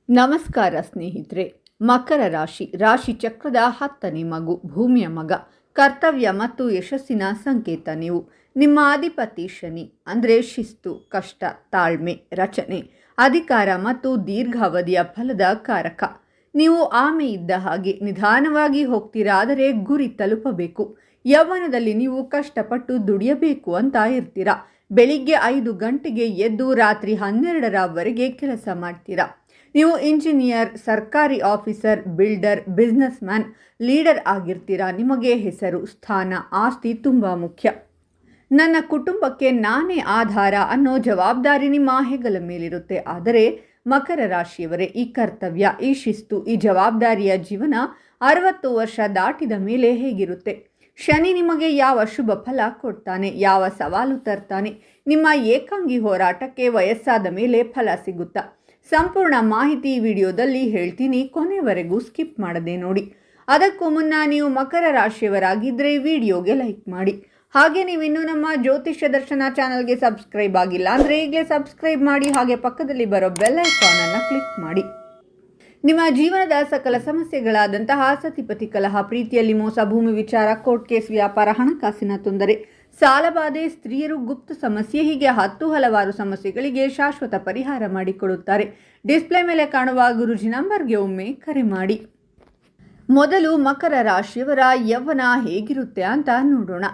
ನಮಸ್ಕಾರ ಸ್ನೇಹಿತರೆ. ಮಕರ ರಾಶಿ ಚಕ್ರದ 10ನೇ ಮಗು, ಭೂಮಿಯ ಮಗ. ಕರ್ತವ್ಯ ಮತ್ತು ಯಶಸ್ಸಿನ ಸಂಕೇತ ನೀವು. ನಿಮ್ಮ ಅಧಿಪತಿ ಶನಿ, ಅಂದರೆ ಶಿಸ್ತು, ಕಷ್ಟ, ತಾಳ್ಮೆ, ರಚನೆ, ಅಧಿಕಾರ ಮತ್ತು ದೀರ್ಘಾವಧಿಯ ಫಲದ ಕಾರಕ. ನೀವು ಆಮೆ ಇದ್ದ ಹಾಗೆ ನಿಧಾನವಾಗಿ ಹೋಗ್ತೀರಾ, ಆದರೆ ಗುರಿ ತಲುಪಬೇಕು. ಯೌವನದಲ್ಲಿ ನೀವು ಕಷ್ಟಪಟ್ಟು ದುಡಿಯಬೇಕು ಅಂತ ಇರ್ತೀರಾ. ಬೆಳಿಗ್ಗೆ 5 ಗಂಟೆಗೆ ಎದ್ದು ರಾತ್ರಿ 12ರವರೆಗೆ ಕೆಲಸ ಮಾಡ್ತೀರಾ. ನೀವು ಇಂಜಿನಿಯರ್, ಸರ್ಕಾರಿ officer, builder, businessman, leader ಆಗಿರ್ತೀರಾ. ನಿಮಗೆ ಹೆಸರು, ಸ್ಥಾನ, ಆಸ್ತಿ ತುಂಬ ಮುಖ್ಯ. ನನ್ನ ಕುಟುಂಬಕ್ಕೆ ನಾನೇ ಆಧಾರ ಅನ್ನೋ ಜವಾಬ್ದಾರಿ ನಿಮ್ಮ ಹೆಗಲ ಮೇಲಿರುತ್ತೆ. ಆದರೆ ಮಕರ ರಾಶಿಯವರೇ, ಈ ಕರ್ತವ್ಯ, ಈ ಶಿಸ್ತು, ಈ ಜವಾಬ್ದಾರಿಯ ಜೀವನ 60 ವರ್ಷ ದಾಟಿದ ಮೇಲೆ ಹೇಗಿರುತ್ತೆ? ಶನಿ ನಿಮಗೆ ಯಾವ ಶುಭ ಫಲ ಕೊಡ್ತಾನೆ, ಯಾವ ಸವಾಲು ತರ್ತಾನೆ? ನಿಮ್ಮ ಏಕಾಂಗಿ ಹೋರಾಟಕ್ಕೆ ವಯಸ್ಸಾದ ಮೇಲೆ ಫಲ ಸಿಗುತ್ತಾ? ಸಂಪೂರ್ಣ ಮಾಹಿತಿ ಈ ವಿಡಿಯೋದಲ್ಲಿ ಹೇಳ್ತೀನಿ, ಕೊನೆವರೆಗೂ ಸ್ಕಿಪ್ ಮಾಡದೆ ನೋಡಿ. ಅದಕ್ಕೂ ಮುನ್ನ ನೀವು ಮಕರ ರಾಶಿಯವರಾಗಿದ್ದರೆ ವಿಡಿಯೋಗೆ ಲೈಕ್ ಮಾಡಿ. ಹಾಗೆ ನೀವಿನ್ನೂ ನಮ್ಮ ಜ್ಯೋತಿಷ್ಯ ದರ್ಶನ ಚಾನಲ್ಗೆ ಸಬ್ಸ್ಕ್ರೈಬ್ ಆಗಿಲ್ಲ ಅಂದರೆ ಈಗಲೇ ಸಬ್ಸ್ಕ್ರೈಬ್ ಮಾಡಿ. ಹಾಗೆ ಪಕ್ಕದಲ್ಲಿ ಬರೋ ಬೆಲ್ ಐಕಾನನ್ನು ಕ್ಲಿಕ್ ಮಾಡಿ. ನಿಮ್ಮ ಜೀವನದ ಸಕಲ ಸಮಸ್ಯೆಗಳಾದಂತಹ ಸತಿಪತಿ ಕಲಹ, ಪ್ರೀತಿಯಲ್ಲಿ ಮೋಸ, ಭೂಮಿ ವಿಚಾರ, ಕೋರ್ಟ್ ಕೇಸ್, ವ್ಯಾಪಾರ, ಹಣಕಾಸಿನ ತೊಂದರೆ, ಸಾಲಬಾಧೆ, ಸ್ತ್ರೀಯರು, ಗುಪ್ತ ಸಮಸ್ಯೆ, ಹೀಗೆ ಹಲವಾರು ಸಮಸ್ಯೆಗಳಿಗೆ ಶಾಶ್ವತ ಪರಿಹಾರ ಮಾಡಿಕೊಡುತ್ತಾರೆ. ಡಿಸ್ಪ್ಲೇ ಮೇಲೆ ಕಾಣುವ ಗುರುಜಿ ನಂಬರ್ಗೆ ಒಮ್ಮೆ ಕರೆ ಮಾಡಿ. ಮೊದಲು ಮಕರ ರಾಶಿಯವರ ಯೌವನ ಹೇಗಿರುತ್ತೆ ಅಂತ ನೋಡೋಣ.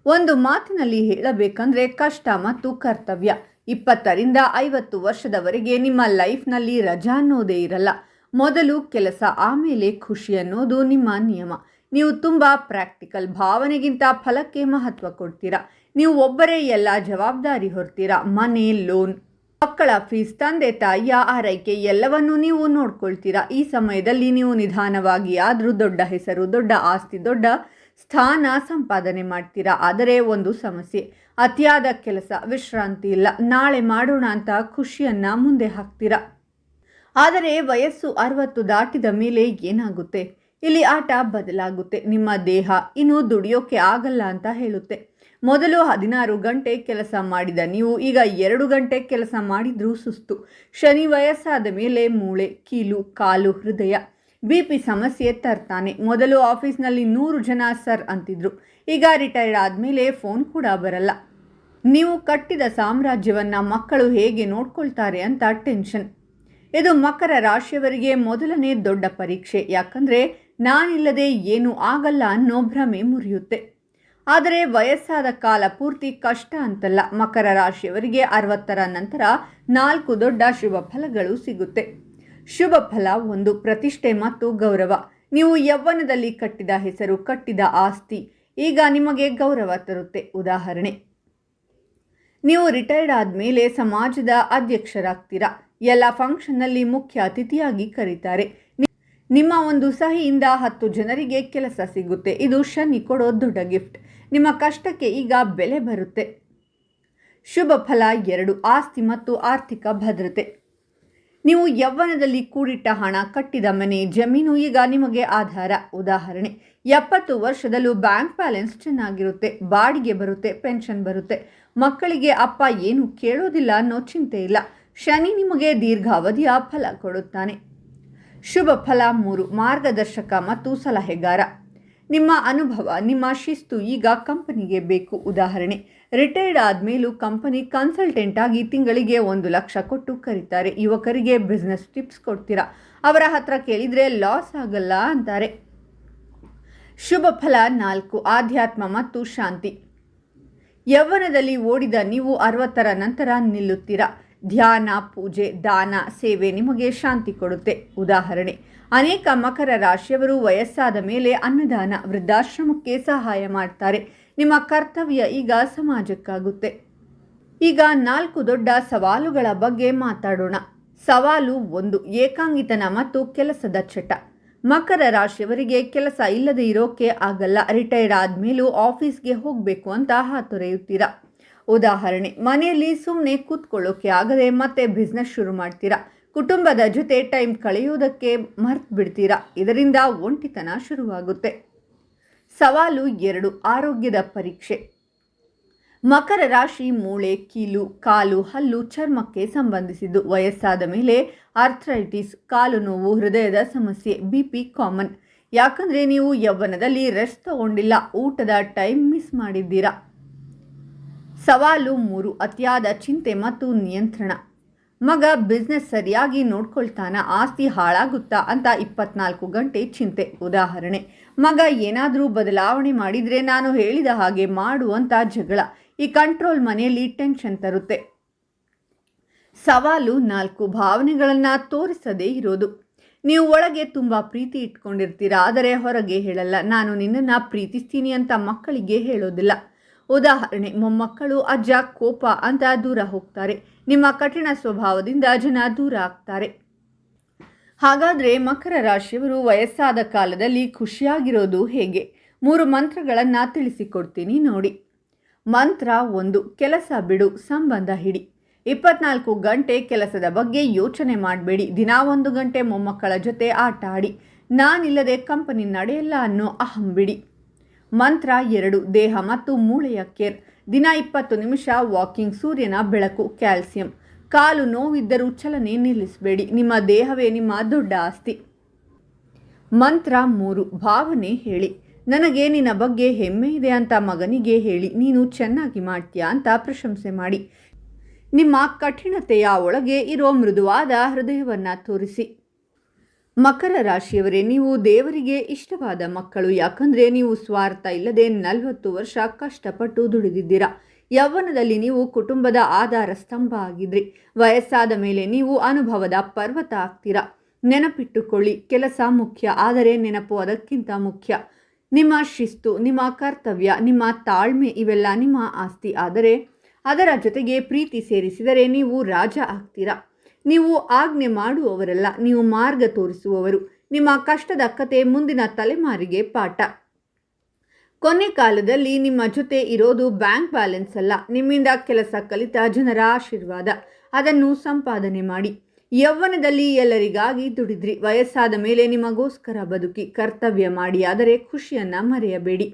ಒಂದು ಮಾತಿನಲ್ಲಿ ಹೇಳಬೇಕಂದ್ರೆ ಕಷ್ಟ ಮತ್ತು ಕರ್ತವ್ಯ. 20ರಿಂದ 50 ವರ್ಷದವರೆಗೆ ನಿಮ್ಮ ಲೈಫ್ನಲ್ಲಿ ರಜಾ ಅನ್ನೋದೇ ಇರಲ್ಲ. ಮೊದಲು ಕೆಲಸ, ಆಮೇಲೆ ಖುಷಿ ಅನ್ನೋದು ನಿಮ್ಮ ನಿಯಮ. ನೀವು ತುಂಬ ಪ್ರಾಕ್ಟಿಕಲ್, ಭಾವನೆಗಿಂತ ಫಲಕ್ಕೆ ಮಹತ್ವ ಕೊಡ್ತೀರಾ. ನೀವು ಒಬ್ಬರೇ ಎಲ್ಲ ಜವಾಬ್ದಾರಿ ಹೊರ್ತೀರಾ. ಮನೆ, ಲೋನ್, ಮಕ್ಕಳ ಫೀಸ್, ತಂದೆ ತಾಯಿಯ ಆರೈಕೆ ಎಲ್ಲವನ್ನೂ ನೀವು ನೋಡ್ಕೊಳ್ತೀರಾ. ಈ ಸಮಯದಲ್ಲಿ ನೀವು ನಿಧಾನವಾಗಿ ಆದರೂ ದೊಡ್ಡ ಹೆಸರು, ದೊಡ್ಡ ಆಸ್ತಿ, ದೊಡ್ಡ ಸ್ಥಾನ ಸಂಪಾದನೆ ಮಾಡ್ತೀರಾ. ಆದರೆ ಒಂದು ಸಮಸ್ಯೆ, ಅತಿಯಾದ ಕೆಲಸ, ವಿಶ್ರಾಂತಿ ಇಲ್ಲ. ನಾಳೆ ಮಾಡೋಣ ಅಂತ ಖುಷಿಯನ್ನು ಮುಂದೆ ಹಾಕ್ತೀರಾ. ಆದರೆ ವಯಸ್ಸು 60 ದಾಟಿದ ಮೇಲೆ ಏನಾಗುತ್ತೆ? ಇಲ್ಲಿ ಆಟ ಬದಲಾಗುತ್ತೆ. ನಿಮ್ಮ ದೇಹ ಇನ್ನು ದುಡಿಯೋಕೆ ಆಗಲ್ಲ ಅಂತ ಹೇಳುತ್ತೆ. ಮೊದಲು 16 ಗಂಟೆ ಕೆಲಸ ಮಾಡಿದ ನೀವು ಈಗ 2 ಗಂಟೆ ಕೆಲಸ ಮಾಡಿದ್ರೂ ಸುಸ್ತು. ಶನಿ ವಯಸ್ಸಾದ ಮೇಲೆ ಮೂಳೆ, ಕೀಲು, ಕಾಲು, ಹೃದಯ, BP ಸಮಸ್ಯೆ ತರ್ತಾನೆ. ಮೊದಲು ಆಫೀಸ್ನಲ್ಲಿ 100 ಜನ ಸರ್ ಅಂತಿದ್ರು. ಈಗ ರಿಟೈರ್ಡ್ ಆದಮೇಲೆ ಫೋನ್ ಕೂಡ ಬರಲ್ಲ. ನೀವು ಕಟ್ಟಿದ ಸಾಮ್ರಾಜ್ಯವನ್ನು ಮಕ್ಕಳು ಹೇಗೆ ನೋಡ್ಕೊಳ್ತಾರೆ ಅಂತ ಟೆನ್ಷನ್. ಇದು ಮಕರ ರಾಶಿಯವರಿಗೆ ಮೊದಲನೇ ದೊಡ್ಡ ಪರೀಕ್ಷೆ. ಯಾಕಂದರೆ ನಾನಿಲ್ಲದೆ ಏನೂ ಆಗಲ್ಲ ಅನ್ನೋ ಭ್ರಮೆ ಮುರಿಯುತ್ತೆ. ಆದರೆ ವಯಸ್ಸಾದ ಕಾಲ ಪೂರ್ತಿ ಕಷ್ಟ ಅಂತಲ್ಲ. ಮಕರ ರಾಶಿಯವರಿಗೆ 60ರ ನಂತರ 4 ದೊಡ್ಡ ಶುಭ ಫಲಗಳು ಸಿಗುತ್ತೆ. ಶುಭ ಫಲ 1, ಪ್ರತಿಷ್ಠೆ ಮತ್ತು ಗೌರವ. ನೀವು ಯೌವನದಲ್ಲಿ ಕಟ್ಟಿದ ಹೆಸರು, ಕಟ್ಟಿದ ಆಸ್ತಿ ಈಗ ನಿಮಗೆ ಗೌರವ ತರುತ್ತೆ. ಉದಾಹರಣೆ, ನೀವು ರಿಟೈರ್ಡ್ ಆದಮೇಲೆ ಸಮಾಜದ ಅಧ್ಯಕ್ಷರಾಗ್ತೀರಾ. ಎಲ್ಲ ಫಂಕ್ಷನ್ನಲ್ಲಿ ಮುಖ್ಯ ಅತಿಥಿಯಾಗಿ ಕರೀತಾರೆ. ನಿಮ್ಮ ಒಂದು ಸಹಿಯಿಂದ 10 ಜನರಿಗೆ ಕೆಲಸ ಸಿಗುತ್ತೆ. ಇದು ಶನಿ ಕೊಡೋ ದೊಡ್ಡ ಗಿಫ್ಟ್. ನಿಮ್ಮ ಕಷ್ಟಕ್ಕೆ ಈಗ ಬೆಲೆ ಬರುತ್ತೆ. ಶುಭ ಫಲ 2, ಆಸ್ತಿ ಮತ್ತು ಆರ್ಥಿಕ ಭದ್ರತೆ. ನೀವು ಯೌವನದಲ್ಲಿ ಕೂಡಿಟ್ಟ ಹಣ, ಕಟ್ಟಿದ ಮನೆ, ಜಮೀನು ಈಗ ನಿಮಗೆ ಆಧಾರ. ಉದಾಹರಣೆ, 70 ವರ್ಷದಲ್ಲೂ ಬ್ಯಾಂಕ್ ಬ್ಯಾಲೆನ್ಸ್ ಚೆನ್ನಾಗಿರುತ್ತೆ, ಬಾಡಿಗೆ ಬರುತ್ತೆ, ಪೆನ್ಷನ್ ಬರುತ್ತೆ. ಮಕ್ಕಳಿಗೆ ಅಪ್ಪ ಏನು ಕೇಳೋದಿಲ್ಲ ಅನ್ನೋ ಚಿಂತೆ ಇಲ್ಲ. ಶನಿ ನಿಮಗೆ ದೀರ್ಘಾವಧಿಯ ಫಲ ಕೊಡುತ್ತಾನೆ. ಶುಭ ಫಲ 3, ಮಾರ್ಗದರ್ಶಕ ಮತ್ತು ಸಲಹೆಗಾರ. ನಿಮ್ಮ ಅನುಭವ, ನಿಮ್ಮ ಶಿಸ್ತು ಈಗ ಕಂಪನಿಗೆ ಬೇಕು. ಉದಾಹರಣೆ, ರಿಟೈರ್ಡ್ ಆದಮೇಲೂ ಕಂಪನಿ ಕನ್ಸಲ್ಟೆಂಟ್ ಆಗಿ ತಿಂಗಳಿಗೆ 1 ಲಕ್ಷ ಕೊಟ್ಟು ಕರೀತಾರೆ. ಯುವಕರಿಗೆ ಬಿಸ್ನೆಸ್ ಟಿಪ್ಸ್ ಕೊಡ್ತೀರಾ. ಅವರ ಹತ್ರ ಕೇಳಿದರೆ ಲಾಸ್ ಆಗಲ್ಲ ಅಂತಾರೆ. ಶುಭ ಫಲ 4, ಆಧ್ಯಾತ್ಮ ಮತ್ತು ಶಾಂತಿ. ಯೌವನದಲ್ಲಿ ಓಡಿದ ನೀವು 60ರ ನಂತರ ನಿಲ್ಲುತ್ತೀರಾ. ಧ್ಯಾನ, ಪೂಜೆ, ದಾನ, ಸೇವೆ ನಿಮಗೆ ಶಾಂತಿ ಕೊಡುತ್ತೆ. ಉದಾಹರಣೆ, ಅನೇಕ ಮಕರ ರಾಶಿಯವರು ವಯಸ್ಸಾದ ಮೇಲೆ ಅನ್ನದಾನ, ವೃದ್ಧಾಶ್ರಮಕ್ಕೆ ಸಹಾಯ ಮಾಡ್ತಾರೆ. ನಿಮ್ಮ ಕರ್ತವ್ಯ ಈಗ ಸಮಾಜಕ್ಕಾಗುತ್ತೆ. ಈಗ 4 ದೊಡ್ಡ ಸವಾಲುಗಳ ಬಗ್ಗೆ ಮಾತಾಡೋಣ. ಸವಾಲು 1, ಏಕಾಂಗಿತನ ಮತ್ತು ಕೆಲಸದ ಚಟ. ಮಕರ ರಾಶಿಯವರಿಗೆ ಕೆಲಸ ಇಲ್ಲದೆ ಇರೋಕೆ ಆಗಲ್ಲ. ರಿಟೈರ್ಡ್ ಆದಮೇಲೂ ಆಫೀಸ್ಗೆ ಹೋಗಬೇಕು ಅಂತ ಹಾತೊರೆಯುತ್ತೀರಾ. ಉದಾಹರಣೆ, ಮನೆಯಲ್ಲಿ ಸುಮ್ಮನೆ ಕೂತ್ಕೊಳ್ಳೋಕೆ ಆಗದೆ ಮತ್ತೆ ಬಿಸ್ನೆಸ್ ಶುರು ಮಾಡ್ತೀರಾ. ಕುಟುಂಬದ ಜೊತೆ ಟೈಮ್ ಕಳೆಯೋದಕ್ಕೆ ಮರ್ತು ಬಿಡ್ತೀರಾ. ಇದರಿಂದ ಒಂಟಿತನ ಶುರುವಾಗುತ್ತೆ. ಸವಾಲು 2, ಆರೋಗ್ಯದ ಪರೀಕ್ಷೆ. ಮಕರ ರಾಶಿ ಮೂಳೆ, ಕೀಲು, ಕಾಲು, ಹಲ್ಲು, ಚರ್ಮಕ್ಕೆ ಸಂಬಂಧಿಸಿದ್ದು. ವಯಸ್ಸಾದ ಮೇಲೆ ಆರ್ಥರೈಟಿಸ್, ಕಾಲು ನೋವು, ಹೃದಯದ ಸಮಸ್ಯೆ, BP ಕಾಮನ್. ಯಾಕಂದರೆ ನೀವು ಯೌವನದಲ್ಲಿ ರೆಸ್ಟ್ ತಗೊಂಡಿಲ್ಲ, ಊಟದ ಟೈಮ್ ಮಿಸ್ ಮಾಡಿದ್ದೀರಾ. ಸವಾಲು 3, ಅತಿಯಾದ ಚಿಂತೆ ಮತ್ತು ನಿಯಂತ್ರಣ. ಮಗ ಬಿಸ್ನೆಸ್ ಸರಿಯಾಗಿ ನೋಡ್ಕೊಳ್ತಾನ, ಆಸ್ತಿ ಹಾಳಾಗುತ್ತಾ ಅಂತ 24 ಗಂಟೆ ಚಿಂತೆ. ಉದಾಹರಣೆ, ಮಗ ಏನಾದರೂ ಬದಲಾವಣೆ ಮಾಡಿದರೆ ನಾನು ಹೇಳಿದ ಹಾಗೆ ಮಾಡು ಅಂತ ಜಗಳ. ಈ ಕಂಟ್ರೋಲ್ ಮನೆಯಲ್ಲಿ ಟೆನ್ಷನ್ ತರುತ್ತೆ. ಸವಾಲು 4, ಭಾವನೆಗಳನ್ನು ತೋರಿಸದೇ ಇರೋದು. ನೀವು ಒಳಗೆ ತುಂಬ ಪ್ರೀತಿ ಇಟ್ಕೊಂಡಿರ್ತೀರಾ, ಆದರೆ ಹೊರಗೆ ಹೇಳಲ್ಲ. ನಾನು ನಿನ್ನನ್ನು ಪ್ರೀತಿಸ್ತೀನಿ ಅಂತ ಮಕ್ಕಳಿಗೆ ಹೇಳೋದಿಲ್ಲ. ಉದಾಹರಣೆ, ಮೊಮ್ಮಕ್ಕಳು ಅಜ್ಜ ಕೋಪ ಅಂತ ದೂರ ಹೋಗ್ತಾರೆ. ನಿಮ್ಮ ಕಠಿಣ ಸ್ವಭಾವದಿಂದ ಜನ ದೂರ ಆಗ್ತಾರೆ. ಹಾಗಾದರೆ ಮಕರ ರಾಶಿಯವರು ವಯಸ್ಸಾದ ಕಾಲದಲ್ಲಿ ಖುಷಿಯಾಗಿರೋದು ಹೇಗೆ? 3 ಮಂತ್ರಗಳನ್ನು ತಿಳಿಸಿಕೊಡ್ತೀನಿ ನೋಡಿ. ಮಂತ್ರ 1, ಕೆಲಸ ಬಿಡು, ಸಂಬಂಧ ಹಿಡಿ. 24 ಗಂಟೆ ಕೆಲಸದ ಬಗ್ಗೆ ಯೋಚನೆ ಮಾಡಬೇಡಿ. ದಿನ 1 ಗಂಟೆ ಮೊಮ್ಮಕ್ಕಳ ಜೊತೆ ಆಟ ಆಡಿ. ನಾನಿಲ್ಲದೆ ಕಂಪನಿ ನಡೆಯಲ್ಲ ಅನ್ನೋ ಅಹಂ ಬಿಡಿ. ಮಂತ್ರ 2, ದೇಹ ಮತ್ತು ಮೂಳೆಯ ಕೇರ್. ದಿನ 20 ನಿಮಿಷ ವಾಕಿಂಗ್, ಸೂರ್ಯನ ಬೆಳಕು, ಕ್ಯಾಲ್ಸಿಯಂ. ಕಾಲು ನೋವಿದ್ದರೂ ಚಲನೆ ನಿಲ್ಲಿಸಬೇಡಿ. ನಿಮ್ಮ ದೇಹವೇ ನಿಮ್ಮ ದೊಡ್ಡ ಆಸ್ತಿ. ಮಂತ್ರ 3, ಭಾವನೆ ಹೇಳಿ. ನನಗೆ ನಿನ್ನ ಬಗ್ಗೆ ಹೆಮ್ಮೆ ಇದೆ ಅಂತ ಮಗನಿಗೆ ಹೇಳಿ. ನೀನು ಚೆನ್ನಾಗಿ ಮಾಡ್ತೀಯಾ ಅಂತ ಪ್ರಶಂಸೆ ಮಾಡಿ. ನಿಮ್ಮ ಕಠಿಣತೆಯ ಒಳಗೆ ಇರೋ ಮೃದುವಾದ ಹೃದಯವನ್ನು ತೋರಿಸಿ. ಮಕರ ರಾಶಿಯವರೇ, ನೀವು ದೇವರಿಗೆ ಇಷ್ಟವಾದ ಮಕ್ಕಳು. ಯಾಕಂದರೆ ನೀವು ಸ್ವಾರ್ಥ ಇಲ್ಲದೆ 40 ವರ್ಷ ಕಷ್ಟಪಟ್ಟು ದುಡಿದಿದ್ದೀರಾ. ಯೌವನದಲ್ಲಿ ನೀವು ಕುಟುಂಬದ ಆಧಾರ ಸ್ತಂಭ ಆಗಿದ್ರಿ. ವಯಸ್ಸಾದ ಮೇಲೆ ನೀವು ಅನುಭವದ ಪರ್ವತ ಆಗ್ತೀರಾ. ನೆನಪಿಟ್ಟುಕೊಳ್ಳಿ, ಕೆಲಸ ಮುಖ್ಯ, ಆದರೆ ನೆನಪು ಅದಕ್ಕಿಂತ ಮುಖ್ಯ. ನಿಮ್ಮ ಶಿಸ್ತು, ನಿಮ್ಮ ಕರ್ತವ್ಯ, ನಿಮ್ಮ ತಾಳ್ಮೆ ಇವೆಲ್ಲ ನಿಮ್ಮ ಆಸ್ತಿ. ಆದರೆ ಅದರ ಜೊತೆಗೆ ಪ್ರೀತಿ ಸೇರಿಸಿದರೆ ನೀವು ರಾಜ ಆಗ್ತೀರಾ. ನೀವು ಆಜ್ಞೆ ಮಾಡುವವರಲ್ಲ, ನೀವು ಮಾರ್ಗ ತೋರಿಸುವವರು. ನಿಮ್ಮ ಕಷ್ಟದ ಕತೆ ಮುಂದಿನ ತಲೆಮಾರಿಗೆ ಪಾಠ. ಕೊನೆ ಕಾಲದಲ್ಲಿ ನಿಮ್ಮ ಜೊತೆ ಇರೋದು ಬ್ಯಾಂಕ್ ಬ್ಯಾಲೆನ್ಸ್ ಅಲ್ಲ, ನಿಮ್ಮಿಂದ ಕೆಲಸ ಕಲಿತ ಜನರ ಆಶೀರ್ವಾದ. ಅದನ್ನು ಸಂಪಾದನೆ ಮಾಡಿ. ಯೌವನದಲ್ಲಿ ಎಲ್ಲರಿಗಾಗಿ ದುಡಿದ್ರಿ. ವಯಸ್ಸಾದ ಮೇಲೆ ನಿಮಗೋಸ್ಕರ ಬದುಕಿ, ಕರ್ತವ್ಯ ಮಾಡಿ, ಆದರೆ ಖುಷಿಯನ್ನು ಮರೆಯಬೇಡಿ.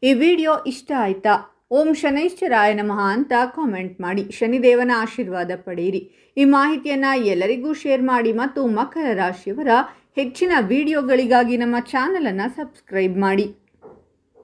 ಈ ವಿಡಿಯೋ ಇಷ್ಟ ಆಯ್ತಾ? ಓಂ ಶನೈಶ್ಚರಾಯ ನಮಃ ಅಂತ ಕಾಮೆಂಟ್ ಮಾಡಿ. ಶನಿದೇವನ ಆಶೀರ್ವಾದ ಪಡೆಯಿರಿ. ಈ ಮಾಹಿತಿಯನ್ನು ಎಲ್ಲರಿಗೂ ಶೇರ್ ಮಾಡಿ ಮತ್ತು ಮಕರ ರಾಶಿಯವರ ಹೆಚ್ಚಿನ ವಿಡಿಯೋಗಳಿಗಾಗಿ ನಮ್ಮ ಚಾನಲನ್ನು ಸಬ್ಸ್ಕ್ರೈಬ್ ಮಾಡಿ.